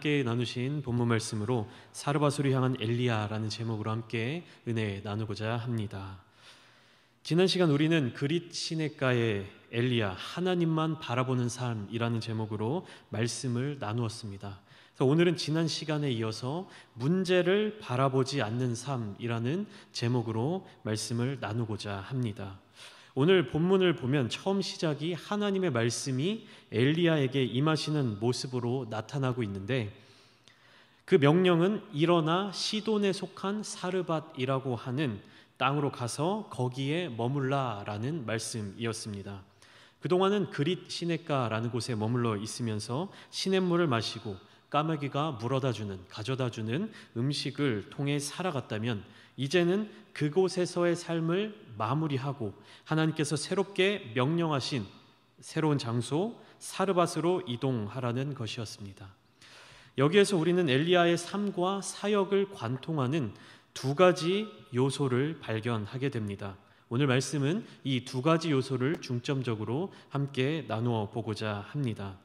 함께 나누신 본문 말씀으로 사르밧으로 향한 엘리야라는 제목으로 함께 은혜 나누고자 합니다. 지난 시간 우리는 그릿 시냇가의 엘리야, 하나님만 바라보는 삶이라는 제목으로 말씀을 나누었습니다. 그래서 오늘은 지난 시간에 이어서 문제를 바라보지 않는 삶이라는 제목으로 말씀을 나누고자 합니다. 오늘 본문을 보면 처음 시작이 하나님의 말씀이 엘리야에게 임하시는 모습으로 나타나고 있는데, 그 명령은 일어나 시돈에 속한 사르밧이라고 하는 땅으로 가서 거기에 머물라라는 말씀이었습니다. 그동안은 그릿 시냇가라는 곳에 머물러 있으면서 시냇물을 마시고 까마귀가 물어다주는, 가져다주는 음식을 통해 살아갔다면, 이제는 그곳에서의 삶을 마무리하고 하나님께서 새롭게 명령하신 새로운 장소 사르밧으로 이동하라는 것이었습니다. 여기에서 우리는 엘리야의 삶과 사역을 관통하는 두 가지 요소를 발견하게 됩니다. 오늘 말씀은 이 두 가지 요소를 중점적으로 함께 나누어 보고자 합니다.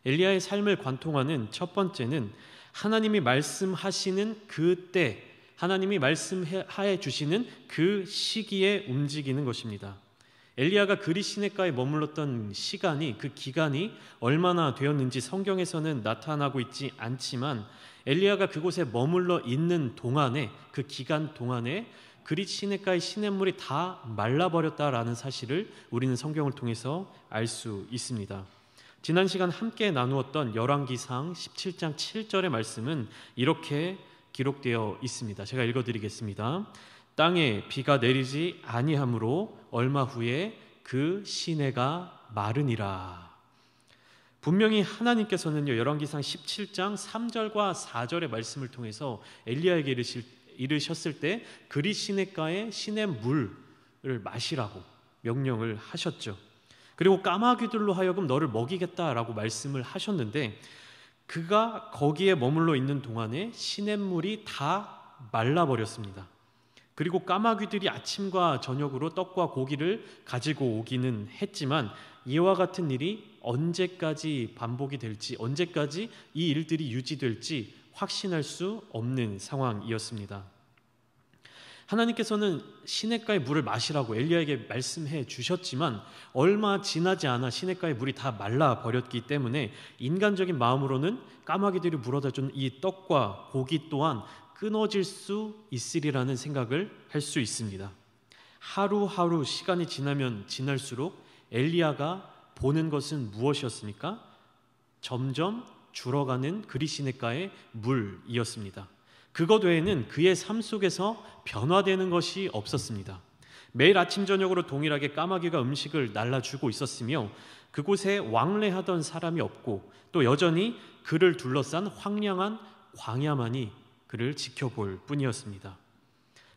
엘리야의 삶을 관통하는 첫 번째는 하나님이 말씀하시는 그때, 하나님이 말씀하여 주시는 그 시기에 움직이는 것입니다. 엘리야가 그릿 시냇가에 머물렀던 시간이, 그 기간이 얼마나 되었는지 성경에서는 나타나고 있지 않지만, 엘리야가 그곳에 머물러 있는 동안에, 그 기간 동안에 그릿 시냇가의 시냇물이 다 말라버렸다라는 사실을 우리는 성경을 통해서 알 수 있습니다. 지난 시간 함께 나누었던 열왕기상 17장 7절의 말씀은 이렇게 기록되어 있습니다. 제가 읽어드리겠습니다. 땅에 비가 내리지 아니하므로 얼마 후에 그 시내가 마르니라. 분명히 하나님께서는요, 열왕기상 17장 3절과 4절의 말씀을 통해서 엘리야에게 이르셨을 때 그릿 시냇가의 시냇물을 마시라고 명령을 하셨죠. 그리고 까마귀들로 하여금 너를 먹이겠다라고 말씀을 하셨는데, 그가 거기에 머물러 있는 동안에 시냇물이 다 말라버렸습니다. 그리고 까마귀들이 아침과 저녁으로 떡과 고기를 가지고 오기는 했지만, 이와 같은 일이 언제까지 반복이 될지, 언제까지 이 일들이 유지될지 확신할 수 없는 상황이었습니다. 하나님께서는 시냇가의 물을 마시라고 엘리야에게 말씀해 주셨지만, 얼마 지나지 않아 시냇가의 물이 다 말라버렸기 때문에 인간적인 마음으로는 까마귀들이 물어다 준 이 떡과 고기 또한 끊어질 수 있으리라는 생각을 할 수 있습니다. 하루하루 시간이 지나면 지날수록 엘리야가 보는 것은 무엇이었습니까? 점점 줄어가는 그릿 시냇가의 물이었습니다. 그것 외에는 그의 삶 속에서 변화되는 것이 없었습니다. 매일 아침 저녁으로 동일하게 까마귀가 음식을 날라주고 있었으며, 그곳에 왕래하던 사람이 없고, 또 여전히 그를 둘러싼 황량한 광야만이 그를 지켜볼 뿐이었습니다.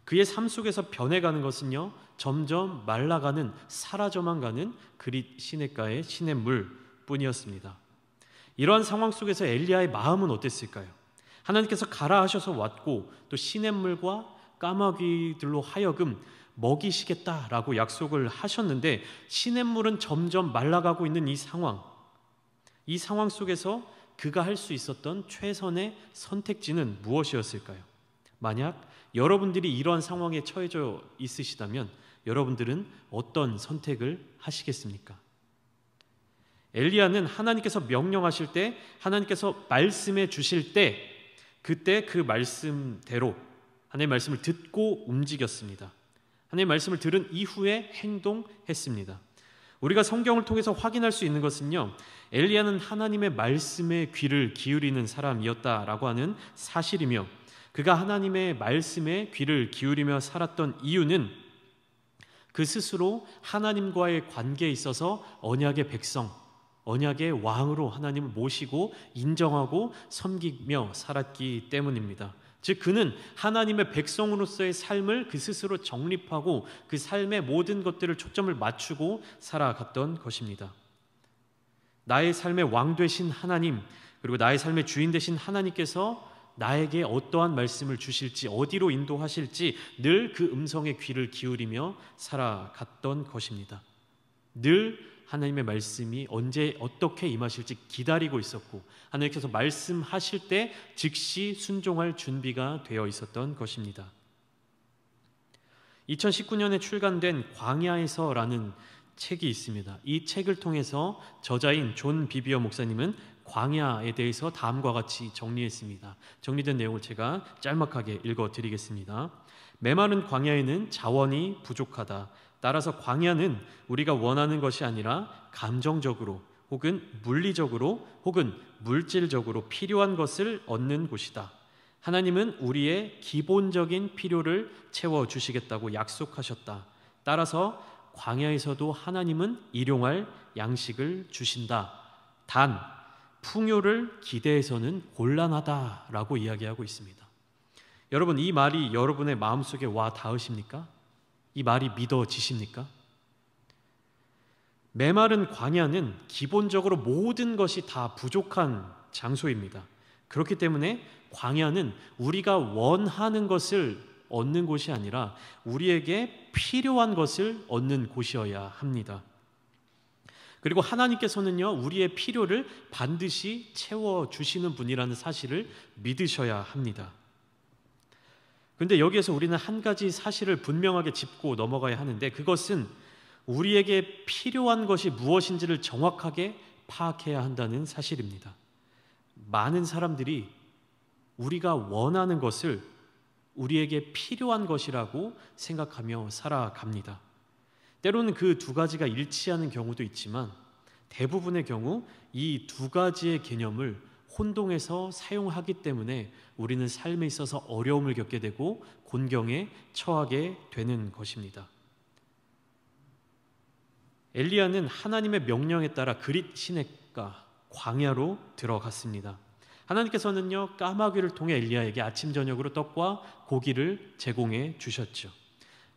그의 삶 속에서 변해가는 것은요, 점점 말라가는, 사라져만 가는 그릿 시냇가의 시냇물 뿐이었습니다. 이러한 상황 속에서 엘리야의 마음은 어땠을까요? 하나님께서 가라 하셔서 왔고, 또 시냇물과 까마귀들로 하여금 먹이시겠다라고 약속을 하셨는데, 시냇물은 점점 말라가고 있는 이 상황 속에서 그가 할 수 있었던 최선의 선택지는 무엇이었을까요? 만약 여러분들이 이러한 상황에 처해져 있으시다면 여러분들은 어떤 선택을 하시겠습니까? 엘리야는 하나님께서 명령하실 때, 하나님께서 말씀해 주실 때, 그때 그 말씀대로 하나님의 말씀을 듣고 움직였습니다. 하나님의 말씀을 들은 이후에 행동했습니다. 우리가 성경을 통해서 확인할 수 있는 것은요, 엘리야는 하나님의 말씀에 귀를 기울이는 사람이었다라고 하는 사실이며, 그가 하나님의 말씀에 귀를 기울이며 살았던 이유는 그 스스로 하나님과의 관계에 있어서 언약의 백성, 언약의 왕으로 하나님을 모시고 인정하고 섬기며 살았기 때문입니다. 즉, 그는 하나님의 백성으로서의 삶을 그 스스로 정립하고 그 삶의 모든 것들을 초점을 맞추고 살아갔던 것입니다. 나의 삶의 왕 되신 하나님, 그리고 나의 삶의 주인 되신 하나님께서 나에게 어떠한 말씀을 주실지, 어디로 인도하실지 늘 그 음성에 귀를 기울이며 살아갔던 것입니다. 늘 하나님의 말씀이 언제 어떻게 임하실지 기다리고 있었고, 하나님께서 말씀하실 때 즉시 순종할 준비가 되어 있었던 것입니다. 2019년에 출간된 광야에서라는 책이 있습니다. 이 책을 통해서 저자인 존 비비어 목사님은 광야에 대해서 다음과 같이 정리했습니다. 정리된 내용을 제가 짤막하게 읽어드리겠습니다. 메마른 광야에는 자원이 부족하다. 따라서 광야는 우리가 원하는 것이 아니라 감정적으로 혹은 물리적으로 혹은 물질적으로 필요한 것을 얻는 곳이다. 하나님은 우리의 기본적인 필요를 채워주시겠다고 약속하셨다. 따라서 광야에서도 하나님은 일용할 양식을 주신다. 단 풍요를 기대해서는 곤란하다라고 이야기하고 있습니다. 여러분, 이 말이 여러분의 마음속에 와 닿으십니까? 이 말이 믿어지십니까? 메마른 광야는 기본적으로 모든 것이 다 부족한 장소입니다. 그렇기 때문에 광야는 우리가 원하는 것을 얻는 곳이 아니라 우리에게 필요한 것을 얻는 곳이어야 합니다. 그리고 하나님께서는요, 우리의 필요를 반드시 채워주시는 분이라는 사실을 믿으셔야 합니다. 그런데 여기에서 우리는 한 가지 사실을 분명하게 짚고 넘어가야 하는데, 그것은 우리에게 필요한 것이 무엇인지를 정확하게 파악해야 한다는 사실입니다. 많은 사람들이 우리가 원하는 것을 우리에게 필요한 것이라고 생각하며 살아갑니다. 때로는 그 두 가지가 일치하는 경우도 있지만 대부분의 경우 이 두 가지의 개념을 혼동해서 사용하기 때문에 우리는 삶에 있어서 어려움을 겪게 되고 곤경에 처하게 되는 것입니다. 엘리야는 하나님의 명령에 따라 그릿 시냇가 광야로 들어갔습니다. 하나님께서는요, 까마귀를 통해 엘리야에게 아침 저녁으로 떡과 고기를 제공해 주셨죠.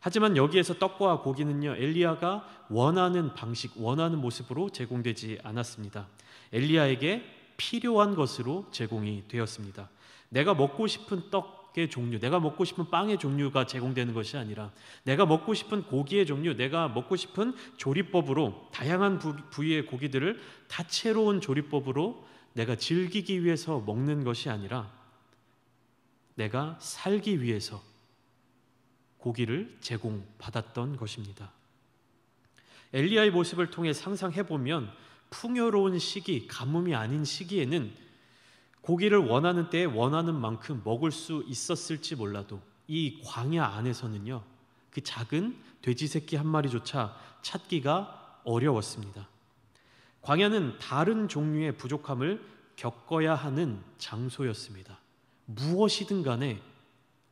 하지만 여기에서 떡과 고기는요, 엘리야가 원하는 방식, 원하는 모습으로 제공되지 않았습니다. 엘리야에게 필요한 것으로 제공이 되었습니다. 내가 먹고 싶은 떡의 종류, 내가 먹고 싶은 빵의 종류가 제공되는 것이 아니라 내가 먹고 싶은 고기의 종류, 내가 먹고 싶은 조리법으로 다양한 부위의 고기들을 다채로운 조리법으로 내가 즐기기 위해서 먹는 것이 아니라 내가 살기 위해서 고기를 제공받았던 것입니다. 엘리야의 모습을 통해 상상해보면 풍요로운 시기, 가뭄이 아닌 시기에는 고기를 원하는 때에 원하는 만큼 먹을 수 있었을지 몰라도 이 광야 안에서는요, 그 작은 돼지 새끼 한 마리조차 찾기가 어려웠습니다. 광야는 다른 종류의 부족함을 겪어야 하는 장소였습니다. 무엇이든 간에,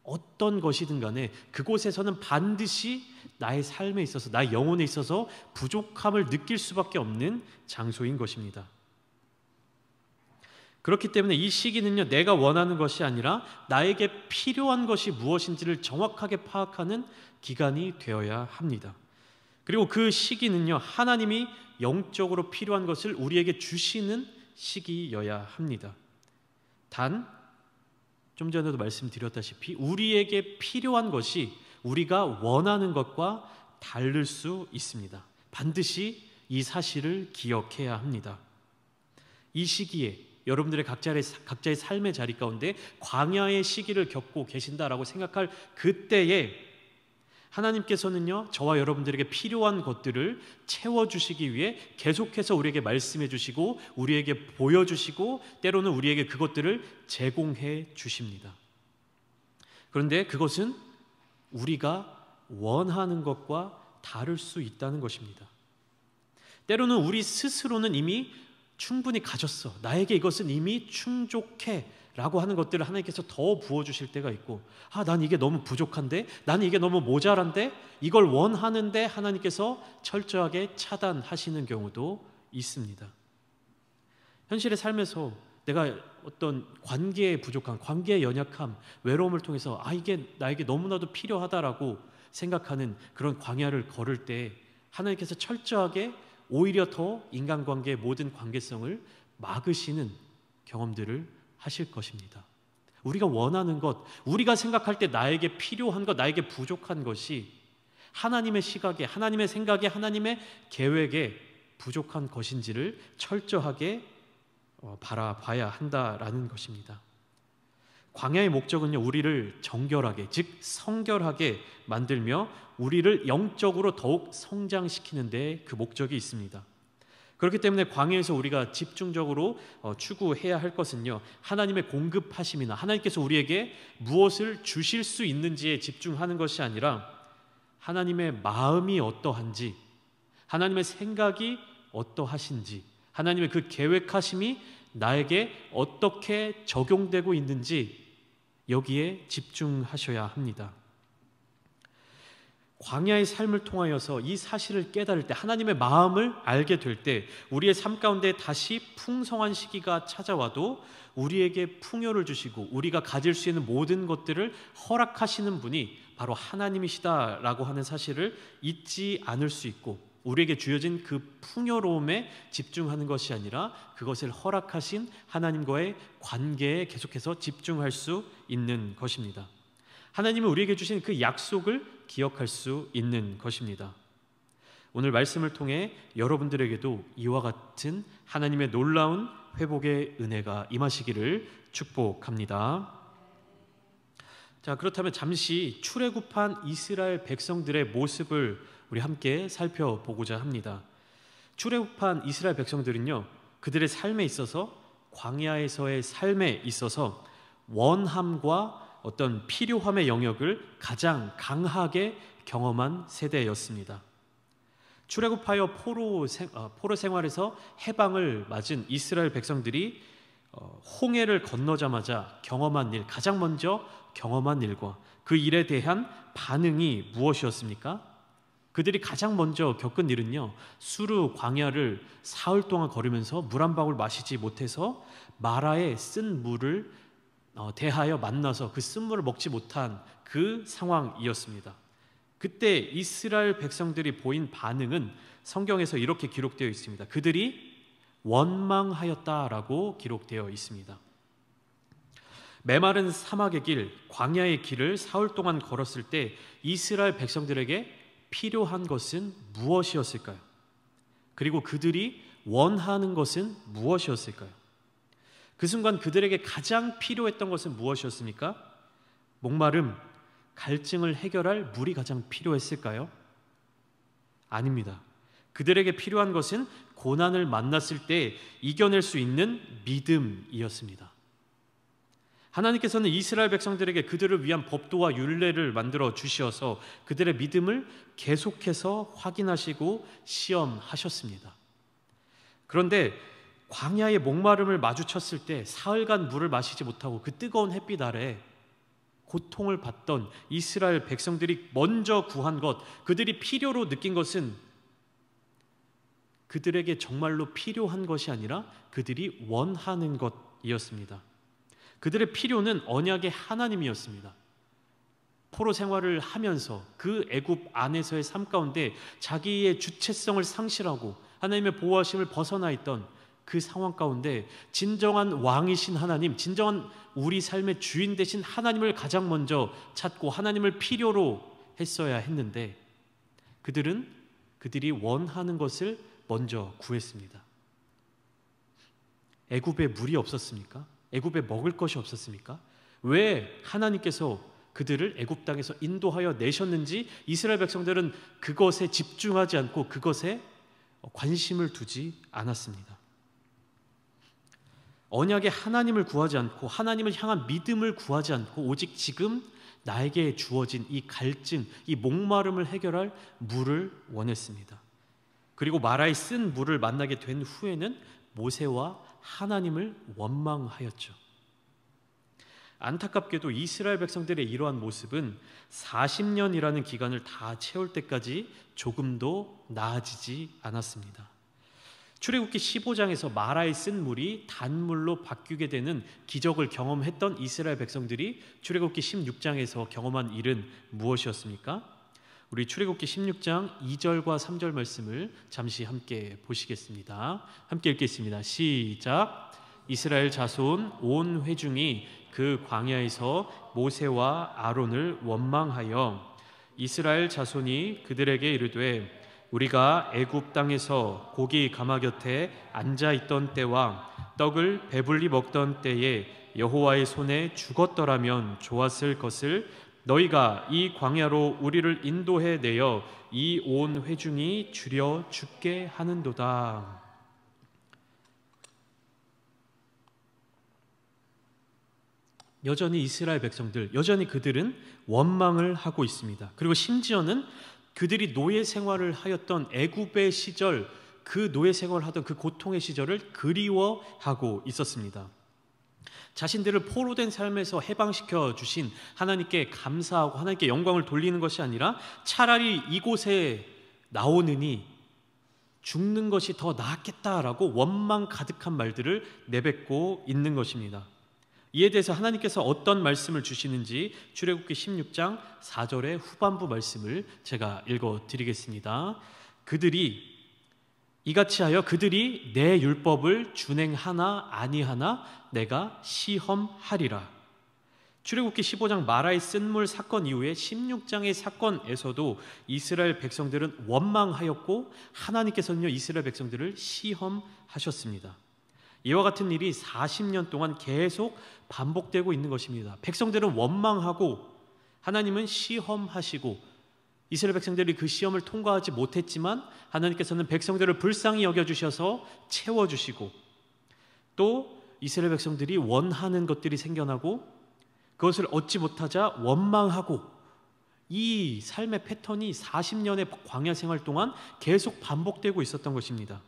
어떤 것이든 간에 그곳에서는 반드시 나의 삶에 있어서, 나의 영혼에 있어서 부족함을 느낄 수밖에 없는 장소인 것입니다. 그렇기 때문에 이 시기는요, 내가 원하는 것이 아니라 나에게 필요한 것이 무엇인지를 정확하게 파악하는 기간이 되어야 합니다. 그리고 그 시기는요, 하나님이 영적으로 필요한 것을 우리에게 주시는 시기여야 합니다. 단, 좀 전에도 말씀드렸다시피 우리에게 필요한 것이 우리가 원하는 것과 다를 수 있습니다. 반드시 이 사실을 기억해야 합니다. 이 시기에 여러분들의 각자의 삶의 자리 가운데 광야의 시기를 겪고 계신다라고 생각할 그때에 하나님께서는요, 저와 여러분들에게 필요한 것들을 채워주시기 위해 계속해서 우리에게 말씀해 주시고 우리에게 보여주시고 때로는 우리에게 그것들을 제공해 주십니다. 그런데 그것은 우리가 원하는 것과 다를 수 있다는 것입니다. 때로는 우리 스스로는 이미 충분히 가졌어, 나에게 이것은 이미 충족해 라고 하는 것들을 하나님께서 더 부어주실 때가 있고, 난 이게 너무 부족한데, 나는 이게 너무 모자란데, 이걸 원하는데 하나님께서 철저하게 차단하시는 경우도 있습니다. 현실의 삶에서 내가 어떤 관계의 부족함, 관계의 연약함, 외로움을 통해서 이게 나에게 너무나도 필요하다라고 생각하는 그런 광야를 걸을 때 하나님께서 철저하게 오히려 더 인간관계의 모든 관계성을 막으시는 경험들을 하실 것입니다. 우리가 원하는 것, 우리가 생각할 때 나에게 필요한 것, 나에게 부족한 것이 하나님의 시각에, 하나님의 생각에, 하나님의 계획에 부족한 것인지를 철저하게 바라봐야 한다라는 것입니다. 광야의 목적은요, 우리를 정결하게, 즉 성결하게 만들며 우리를 영적으로 더욱 성장시키는 데 그 목적이 있습니다. 그렇기 때문에 광야에서 우리가 집중적으로 추구해야 할 것은요, 하나님의 공급하심이나 하나님께서 우리에게 무엇을 주실 수 있는지에 집중하는 것이 아니라 하나님의 마음이 어떠한지, 하나님의 생각이 어떠하신지, 하나님의 그 계획하심이 나에게 어떻게 적용되고 있는지 여기에 집중하셔야 합니다. 광야의 삶을 통하여서 이 사실을 깨달을 때, 하나님의 마음을 알게 될 때 우리의 삶 가운데 다시 풍성한 시기가 찾아와도 우리에게 풍요를 주시고 우리가 가질 수 있는 모든 것들을 허락하시는 분이 바로 하나님이시다라고 하는 사실을 잊지 않을 수 있고, 우리에게 주어진 그 풍요로움에 집중하는 것이 아니라 그것을 허락하신 하나님과의 관계에 계속해서 집중할 수 있는 것입니다. 하나님은 우리에게 주신 그 약속을 기억할 수 있는 것입니다. 오늘 말씀을 통해 여러분들에게도 이와 같은 하나님의 놀라운 회복의 은혜가 임하시기를 축복합니다. 자, 그렇다면 잠시 출애굽한 이스라엘 백성들의 모습을 우리 함께 살펴보고자 합니다. 출애굽한 이스라엘 백성들은요, 그들의 삶에 있어서, 광야에서의 삶에 있어서 원함과 어떤 필요함의 영역을 가장 강하게 경험한 세대였습니다. 출애굽하여 포로 생활에서 해방을 맞은 이스라엘 백성들이 홍해를 건너자마자 경험한 일, 가장 먼저 경험한 일과 그 일에 대한 반응이 무엇이었습니까? 그들이 가장 먼저 겪은 일은요, 수르 광야를 사흘 동안 걸으면서 물 한 방울 마시지 못해서 마라에 쓴 물을 대하여 만나서 그 쓴물을 먹지 못한 그 상황이었습니다. 그때 이스라엘 백성들이 보인 반응은 성경에서 이렇게 기록되어 있습니다. 그들이 원망하였다라고 기록되어 있습니다. 메마른 사막의 길, 광야의 길을 사흘 동안 걸었을 때 이스라엘 백성들에게 필요한 것은 무엇이었을까요? 그리고 그들이 원하는 것은 무엇이었을까요? 그 순간 그들에게 가장 필요했던 것은 무엇이었습니까? 목마름, 갈증을 해결할 물이 가장 필요했을까요? 아닙니다. 그들에게 필요한 것은 고난을 만났을 때 이겨낼 수 있는 믿음이었습니다. 하나님께서는 이스라엘 백성들에게 그들을 위한 법도와 율례를 만들어 주셔서 그들의 믿음을 계속해서 확인하시고 시험하셨습니다. 그런데 광야의 목마름을 마주쳤을 때 사흘간 물을 마시지 못하고 그 뜨거운 햇빛 아래 고통을 받던 이스라엘 백성들이 먼저 구한 것, 그들이 필요로 느낀 것은 그들에게 정말로 필요한 것이 아니라 그들이 원하는 것이었습니다. 그들의 필요는 언약의 하나님이었습니다. 포로 생활을 하면서 그 애굽 안에서의 삶 가운데 자기의 주체성을 상실하고 하나님의 보호하심을 벗어나 있던 그 상황 가운데 진정한 왕이신 하나님, 진정한 우리 삶의 주인 되신 하나님을 가장 먼저 찾고 하나님을 필요로 했어야 했는데 그들이 원하는 것을 먼저 구했습니다. 애굽에 물이 없었습니까? 애굽에 먹을 것이 없었습니까? 왜 하나님께서 그들을 애굽 땅에서 인도하여 내셨는지 이스라엘 백성들은 그것에 집중하지 않고 그것에 관심을 두지 않았습니다. 언약의 하나님을 구하지 않고 하나님을 향한 믿음을 구하지 않고 오직 지금 나에게 주어진 이 갈증, 이 목마름을 해결할 물을 원했습니다. 그리고 마라에 쓴 물을 만나게 된 후에는 모세와 하나님을 원망하였죠. 안타깝게도 이스라엘 백성들의 이러한 모습은 40년이라는 기간을 다 채울 때까지 조금도 나아지지 않았습니다. 출애굽기 15장에서 마라에 쓴 물이 단물로 바뀌게 되는 기적을 경험했던 이스라엘 백성들이 출애굽기 16장에서 경험한 일은 무엇이었습니까? 우리 출애굽기 16장 2절과 3절 말씀을 잠시 함께 보시겠습니다. 함께 읽겠습니다. 시작. 이스라엘 자손 온 회중이 그 광야에서 모세와 아론을 원망하여 이스라엘 자손이 그들에게 이르되 우리가 애굽 땅에서 고기 가마 곁에 앉아 있던 때와 떡을 배불리 먹던 때에 여호와의 손에 죽었더라면 좋았을 것을 너희가 이 광야로 우리를 인도해 내어 이 온 회중이 줄여 죽게 하는도다. 여전히 이스라엘 백성들, 여전히 그들은 원망을 하고 있습니다. 그리고 심지어는 그들이 노예 생활을 하였던 애굽의 시절, 그 노예 생활을 하던 그 고통의 시절을 그리워하고 있었습니다. 자신들을 포로된 삶에서 해방시켜 주신 하나님께 감사하고 하나님께 영광을 돌리는 것이 아니라 차라리 이곳에 나오느니 죽는 것이 더 낫겠다라고 원망 가득한 말들을 내뱉고 있는 것입니다. 이에 대해서 하나님께서 어떤 말씀을 주시는지 출애굽기 16장 4절의 후반부 말씀을 제가 읽어드리겠습니다. 그들이 이같이 하여 그들이 내 율법을 준행하나 아니하나 내가 시험하리라. 출애굽기 15장 마라의 쓴물 사건 이후에 16장의 사건에서도 이스라엘 백성들은 원망하였고 하나님께서는요 이스라엘 백성들을 시험하셨습니다. 이와 같은 일이 40년 동안 계속 반복되고 있는 것입니다. 백성들은 원망하고 하나님은 시험하시고 이스라엘 백성들이 그 시험을 통과하지 못했지만 하나님께서는 백성들을 불쌍히 여겨주셔서 채워주시고 또 이스라엘 백성들이 원하는 것들이 생겨나고 그것을 얻지 못하자 원망하고 이 삶의 패턴이 40년의 광야 생활 동안 계속 반복되고 있었던 것입니다.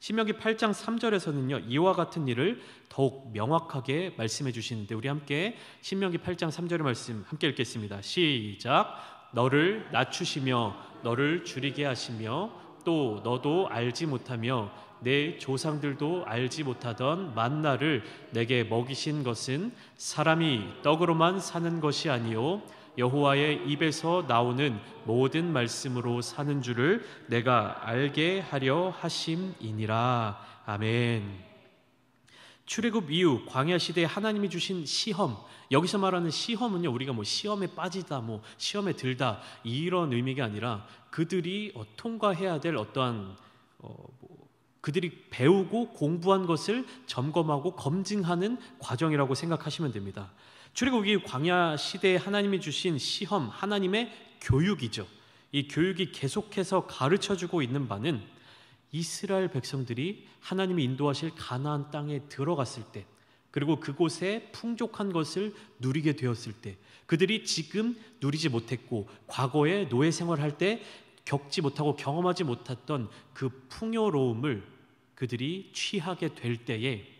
신명기 8장 3절에서는요 이와 같은 일을 더욱 명확하게 말씀해 주시는데 우리 함께 신명기 8장 3절의 말씀 함께 읽겠습니다. 시작. 너를 낮추시며 너를 줄이게 하시며 또 너도 알지 못하며 내 조상들도 알지 못하던 만나를 내게 먹이신 것은 사람이 떡으로만 사는 것이 아니요 여호와의 입에서 나오는 모든 말씀으로 사는 줄을 내가 알게 하려 하심이니라. 아멘. 출애굽 이후 광야 시대에 하나님이 주신 시험, 여기서 말하는 시험은요 우리가 뭐 시험에 빠지다, 뭐 시험에 들다 이런 의미가 아니라 그들이 통과해야 될 어떠한 그들이 배우고 공부한 것을 점검하고 검증하는 과정이라고 생각하시면 됩니다. 출애굽이 광야 시대에 하나님이 주신 시험, 하나님의 교육이죠. 이 교육이 계속해서 가르쳐주고 있는 바는 이스라엘 백성들이 하나님이 인도하실 가나안 땅에 들어갔을 때 그리고 그곳에 풍족한 것을 누리게 되었을 때 그들이 지금 누리지 못했고 과거에 노예 생활할 때 겪지 못하고 경험하지 못했던 그 풍요로움을 그들이 취하게 될 때에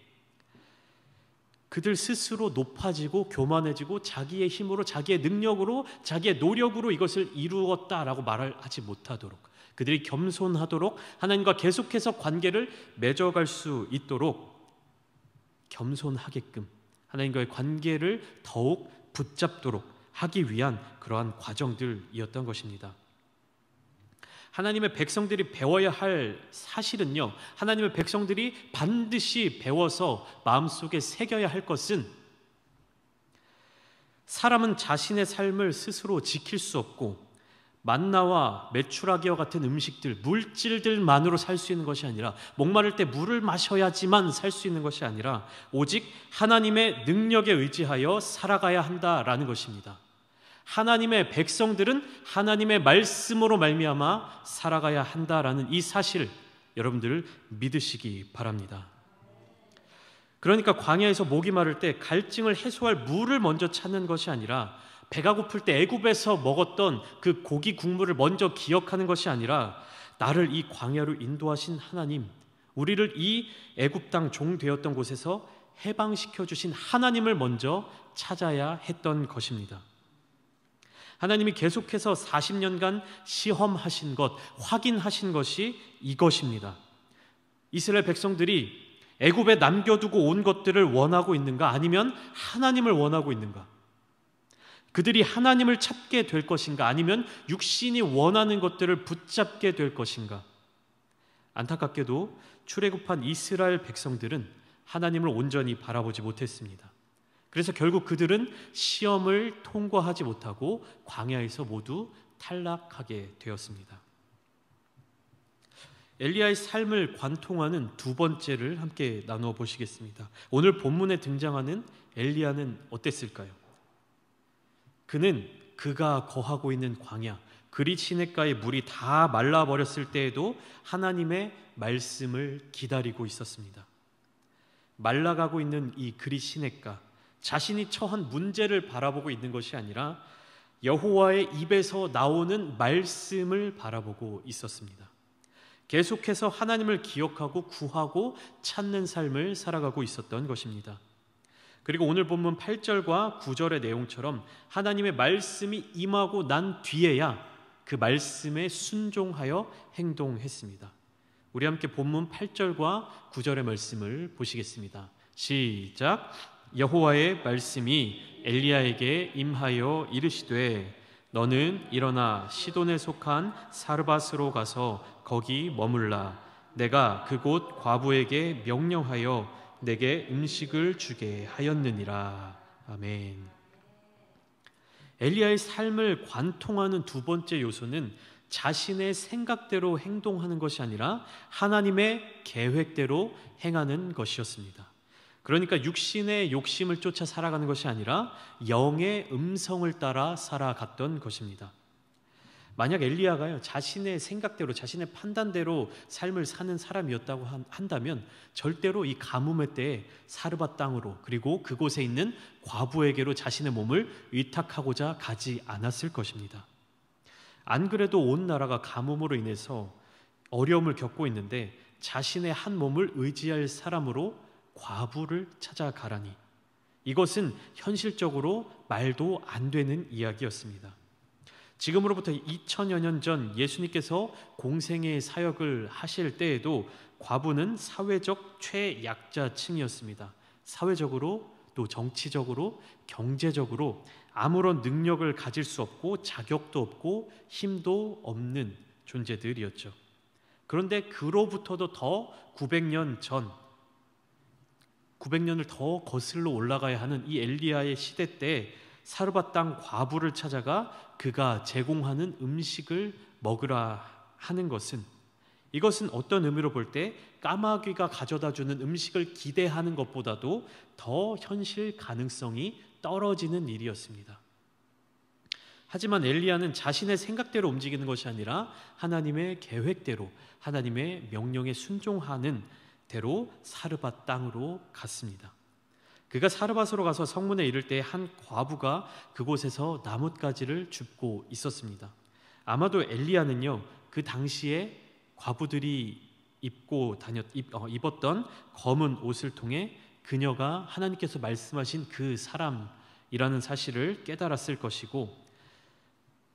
그들 스스로 높아지고 교만해지고 자기의 힘으로 자기의 능력으로 자기의 노력으로 이것을 이루었다라고 말을 하지 못하도록 그들이 겸손하도록 하나님과 계속해서 관계를 맺어갈 수 있도록 겸손하게끔 하나님과의 관계를 더욱 붙잡도록 하기 위한 그러한 과정들이었던 것입니다. 하나님의 백성들이 배워야 할 사실은요 하나님의 백성들이 반드시 배워서 마음속에 새겨야 할 것은 사람은 자신의 삶을 스스로 지킬 수 없고 만나와 메추라기와 같은 음식들, 물질들만으로 살 수 있는 것이 아니라 목마를 때 물을 마셔야지만 살 수 있는 것이 아니라 오직 하나님의 능력에 의지하여 살아가야 한다라는 것입니다. 하나님의 백성들은 하나님의 말씀으로 말미암아 살아가야 한다라는 이 사실 여러분들 믿으시기 바랍니다. 그러니까 광야에서 목이 마를 때 갈증을 해소할 물을 먼저 찾는 것이 아니라 배가 고플 때 애굽에서 먹었던 그 고기 국물을 먼저 기억하는 것이 아니라 나를 이 광야로 인도하신 하나님, 우리를 이 애굽 땅 종 되었던 곳에서 해방시켜 주신 하나님을 먼저 찾아야 했던 것입니다. 하나님이 계속해서 40년간 시험하신 것, 확인하신 것이 이것입니다. 이스라엘 백성들이 애굽에 남겨두고 온 것들을 원하고 있는가 아니면 하나님을 원하고 있는가? 그들이 하나님을 찾게 될 것인가 아니면 육신이 원하는 것들을 붙잡게 될 것인가? 안타깝게도 출애굽한 이스라엘 백성들은 하나님을 온전히 바라보지 못했습니다. 그래서 결국 그들은 시험을 통과하지 못하고 광야에서 모두 탈락하게 되었습니다. 엘리야의 삶을 관통하는 두 번째를 함께 나누어 보시겠습니다. 오늘 본문에 등장하는 엘리야는 어땠을까요? 그는 그가 거하고 있는 광야, 그릿 시냇가의 물이 다 말라버렸을 때에도 하나님의 말씀을 기다리고 있었습니다. 말라가고 있는 이 그릿 시냇가, 자신이 처한 문제를 바라보고 있는 것이 아니라 여호와의 입에서 나오는 말씀을 바라보고 있었습니다. 계속해서 하나님을 기억하고 구하고 찾는 삶을 살아가고 있었던 것입니다. 그리고 오늘 본문 8절과 9절의 내용처럼 하나님의 말씀이 임하고 난 뒤에야 그 말씀에 순종하여 행동했습니다. 우리 함께 본문 8절과 9절의 말씀을 보시겠습니다. 시작. 여호와의 말씀이 엘리야에게 임하여 이르시되 너는 일어나 시돈에 속한 사르밧으로 가서 거기 머물라. 내가 그곳 과부에게 명령하여 내게 음식을 주게 하였느니라. 아멘. 엘리야의 삶을 관통하는 두 번째 요소는 자신의 생각대로 행동하는 것이 아니라 하나님의 계획대로 행하는 것이었습니다. 그러니까 육신의 욕심을 쫓아 살아가는 것이 아니라 영의 음성을 따라 살아갔던 것입니다. 만약 엘리야가요 자신의 생각대로 자신의 판단대로 삶을 사는 사람이었다고 한다면 절대로 이 가뭄의 때에 사르밧 땅으로 그리고 그곳에 있는 과부에게로 자신의 몸을 의탁하고자 가지 않았을 것입니다. 안 그래도 온 나라가 가뭄으로 인해서 어려움을 겪고 있는데 자신의 한 몸을 의지할 사람으로 과부를 찾아가라니, 이것은 현실적으로 말도 안 되는 이야기였습니다. 지금으로부터 2000여 년 전 예수님께서 공생의 사역을 하실 때에도 과부는 사회적 최약자층이었습니다. 사회적으로 또 정치적으로 경제적으로 아무런 능력을 가질 수 없고 자격도 없고 힘도 없는 존재들이었죠. 그런데 그로부터도 더 900년 전, 900년을 더 거슬러 올라가야 하는 이 엘리야의 시대 때 사르밧 땅 과부를 찾아가 그가 제공하는 음식을 먹으라 하는 것은, 이것은 어떤 의미로 볼 때 까마귀가 가져다 주는 음식을 기대하는 것보다도 더 현실 가능성이 떨어지는 일이었습니다. 하지만 엘리야는 자신의 생각대로 움직이는 것이 아니라 하나님의 계획대로, 하나님의 명령에 순종하는 대로 사르밧 땅으로 갔습니다. 그가 사르밧으로 가서 성문에 이를 때 한 과부가 그곳에서 나뭇가지를 줍고 있었습니다. 아마도 엘리야는요 그 당시에 과부들이 입었던 검은 옷을 통해 그녀가 하나님께서 말씀하신 그 사람이라는 사실을 깨달았을 것이고,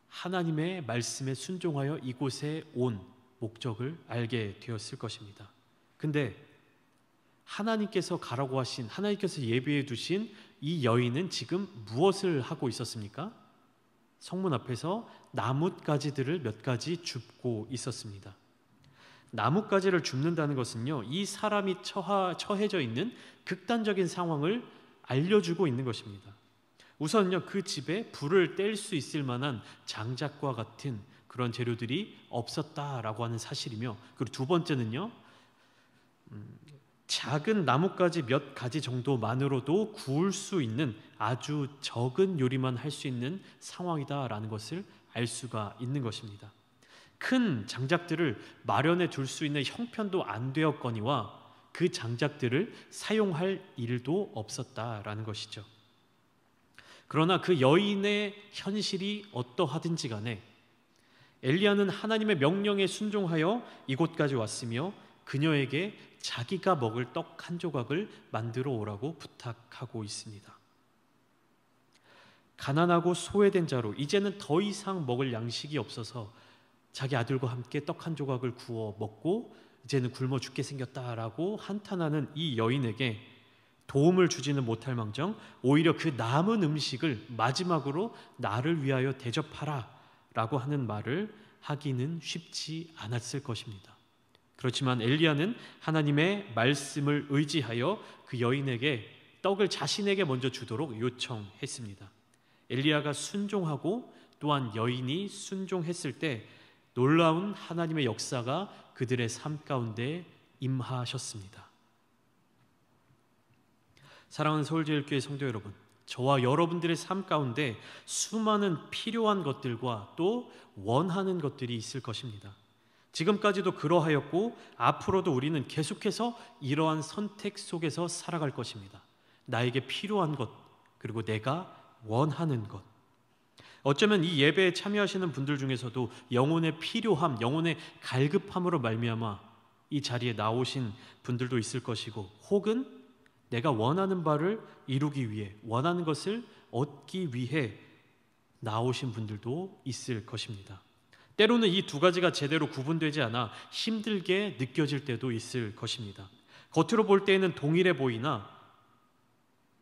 하나님의 말씀에 순종하여 이곳에 온 목적을 알게 되었을 것입니다. 근데 하나님께서 가라고 하신, 하나님께서 예비해 두신 이 여인은 지금 무엇을 하고 있었습니까? 성문 앞에서 나뭇가지들을 몇 가지 줍고 있었습니다. 나뭇가지를 줍는다는 것은요, 이 사람이 처해져 있는 극단적인 상황을 알려주고 있는 것입니다. 우선요, 그 집에 불을 뗄 수 있을 만한 장작과 같은 그런 재료들이 없었다라고 하는 사실이며, 그리고 두 번째는요, 작은 나뭇가지 몇 가지 정도만으로도 구울 수 있는 아주 적은 요리만 할 수 있는 상황이다라는 것을 알 수가 있는 것입니다. 큰 장작들을 마련해 둘 수 있는 형편도 안 되었거니와 그 장작들을 사용할 일도 없었다라는 것이죠. 그러나 그 여인의 현실이 어떠하든지 간에 엘리야는 하나님의 명령에 순종하여 이곳까지 왔으며 그녀에게 자기가 먹을 떡 한 조각을 만들어 오라고 부탁하고 있습니다. 가난하고 소외된 자로 이제는 더 이상 먹을 양식이 없어서 자기 아들과 함께 떡 한 조각을 구워 먹고 이제는 굶어 죽게 생겼다라고 한탄하는 이 여인에게 도움을 주지는 못할 망정 오히려 그 남은 음식을 마지막으로 나를 위하여 대접하라 라고 하는 말을 하기는 쉽지 않았을 것입니다. 그렇지만 엘리야는 하나님의 말씀을 의지하여 그 여인에게 떡을 자신에게 먼저 주도록 요청했습니다. 엘리야가 순종하고 또한 여인이 순종했을 때 놀라운 하나님의 역사가 그들의 삶 가운데 임하셨습니다. 사랑하는 서울제일교회 성도 여러분, 저와 여러분들의 삶 가운데 수많은 필요한 것들과 또 원하는 것들이 있을 것입니다. 지금까지도 그러하였고 앞으로도 우리는 계속해서 이러한 선택 속에서 살아갈 것입니다. 나에게 필요한 것, 그리고 내가 원하는 것. 어쩌면 이 예배에 참여하시는 분들 중에서도 영혼의 필요함, 영혼의 갈급함으로 말미암아 이 자리에 나오신 분들도 있을 것이고, 혹은 내가 원하는 바를 이루기 위해, 원하는 것을 얻기 위해 나오신 분들도 있을 것입니다. 때로는 이 두 가지가 제대로 구분되지 않아 힘들게 느껴질 때도 있을 것입니다. 겉으로 볼 때에는 동일해 보이나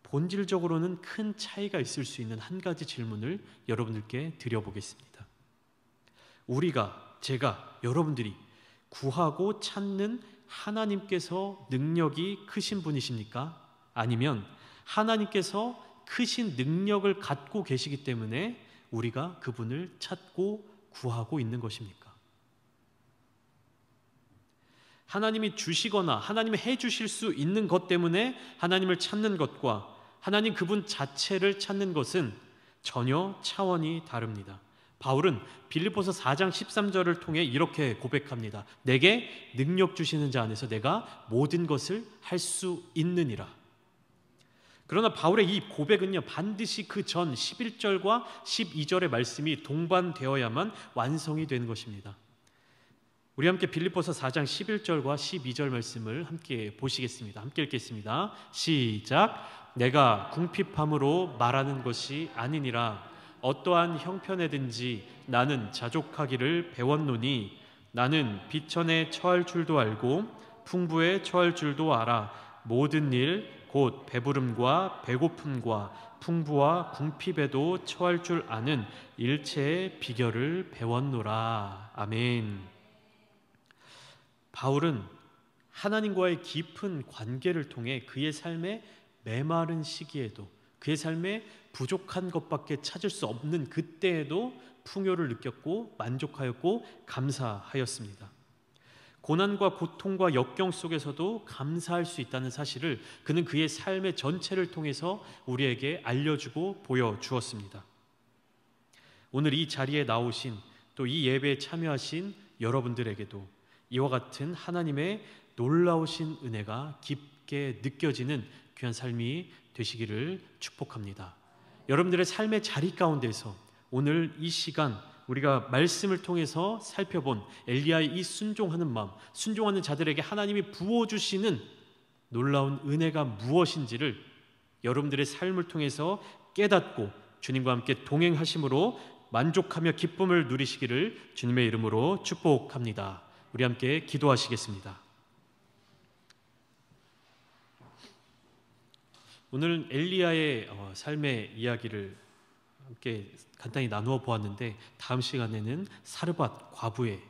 본질적으로는 큰 차이가 있을 수 있는 한 가지 질문을 여러분들께 드려보겠습니다. 제가, 여러분들이 구하고 찾는 하나님께서 능력이 크신 분이십니까? 아니면 하나님께서 크신 능력을 갖고 계시기 때문에 우리가 그분을 찾고 구하고 있는 것입니까? 하나님이 주시거나 하나님이 해주실 수 있는 것 때문에 하나님을 찾는 것과 하나님 그분 자체를 찾는 것은 전혀 차원이 다릅니다. 바울은 빌립보서 4장 13절을 통해 이렇게 고백합니다. 내게 능력 주시는 자 안에서 내가 모든 것을 할 수 있느니라. 그러나 바울의 이 고백은요, 반드시 그 전 11절과 12절의 말씀이 동반되어야만 완성이 되는 것입니다. 우리 함께 빌립보서 4장 11절과 12절 말씀을 함께 보시겠습니다. 함께 읽겠습니다. 시작. 내가 궁핍함으로 말하는 것이 아니니라. 어떠한 형편에든지 나는 자족하기를 배웠노니 나는 비천에 처할 줄도 알고 풍부에 처할 줄도 알아. 모든 일 곧 배부름과 배고픔과 풍부와 궁핍에도 처할 줄 아는 일체의 비결을 배웠노라. 아멘. 바울은 하나님과의 깊은 관계를 통해 그의 삶의 메마른 시기에도, 그의 삶에 부족한 것밖에 찾을 수 없는 그때에도 풍요를 느꼈고 만족하였고 감사하였습니다. 고난과 고통과 역경 속에서도 감사할 수 있다는 사실을 그는 그의 삶의 전체를 통해서 우리에게 알려주고 보여주었습니다. 오늘 이 자리에 나오신, 또 이 예배에 참여하신 여러분들에게도 이와 같은 하나님의 놀라우신 은혜가 깊게 느껴지는 귀한 삶이 되시기를 축복합니다. 여러분들의 삶의 자리 가운데서 오늘 이 시간 우리가 말씀을 통해서 살펴본 엘리야의 이 순종하는 마음, 순종하는 자들에게 하나님이 부어주시는 놀라운 은혜가 무엇인지를 여러분들의 삶을 통해서 깨닫고 주님과 함께 동행하심으로 만족하며 기쁨을 누리시기를 주님의 이름으로 축복합니다. 우리 함께 기도하시겠습니다. 오늘 엘리야의 삶의 이야기를 함께 간단히 나누어 보았는데, 다음 시간에는 사르밧 과부의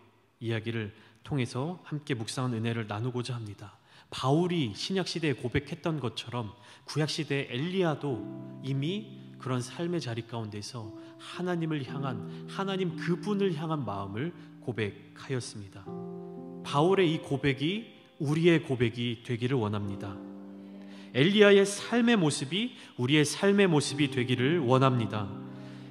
이야기를 통해서 함께 묵상한 은혜를 나누고자 합니다. 바울이 신약시대에 고백했던 것처럼 구약시대의 엘리야도 이미 그런 삶의 자리 가운데서 하나님을 향한, 하나님 그분을 향한 마음을 고백하였습니다. 바울의 이 고백이 우리의 고백이 되기를 원합니다. 엘리야의 삶의 모습이 우리의 삶의 모습이 되기를 원합니다.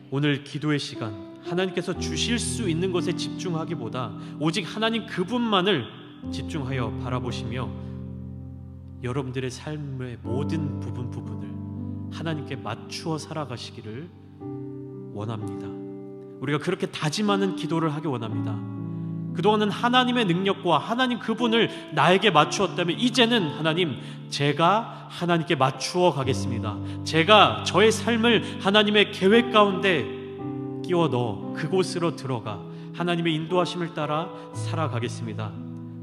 오늘 기도의 시간, 하나님께서 주실 수 있는 것에 집중하기보다 오직 하나님 그분만을 집중하여 바라보시며 여러분들의 삶의 모든 부분을 하나님께 맞추어 살아가시기를 원합니다. 우리가 그렇게 다짐하는 기도를 하기 원합니다. 그동안은 하나님의 능력과 하나님 그분을 나에게 맞추었다면 이제는 하나님, 제가 하나님께 맞추어 가겠습니다. 제가 저의 삶을 하나님의 계획 가운데 끼워 넣어 그곳으로 들어가 하나님의 인도하심을 따라 살아가겠습니다.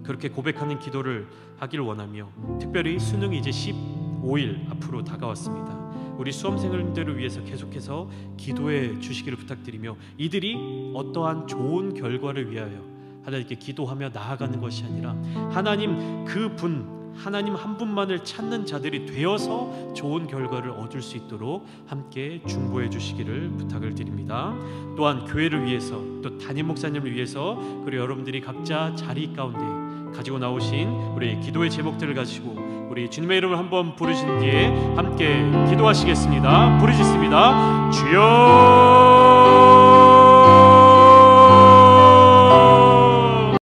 그렇게 고백하는 기도를 하기를 원하며, 특별히 수능이 이제 15일 앞으로 다가왔습니다. 우리 수험생들을 위해서 계속해서 기도해 주시기를 부탁드리며, 이들이 어떠한 좋은 결과를 위하여 하나님께 기도하며 나아가는 것이 아니라 하나님 그분, 하나님 한 분만을 찾는 자들이 되어서 좋은 결과를 얻을 수 있도록 함께 중보해 주시기를 부탁을 드립니다. 또한 교회를 위해서, 또 담임 목사님을 위해서, 그리고 여러분들이 각자 자리 가운데 가지고 나오신 우리 기도의 제목들을 가지고 우리 주님의 이름을 한번 부르신 뒤에 함께 기도하시겠습니다. 부르짖습니다. 주여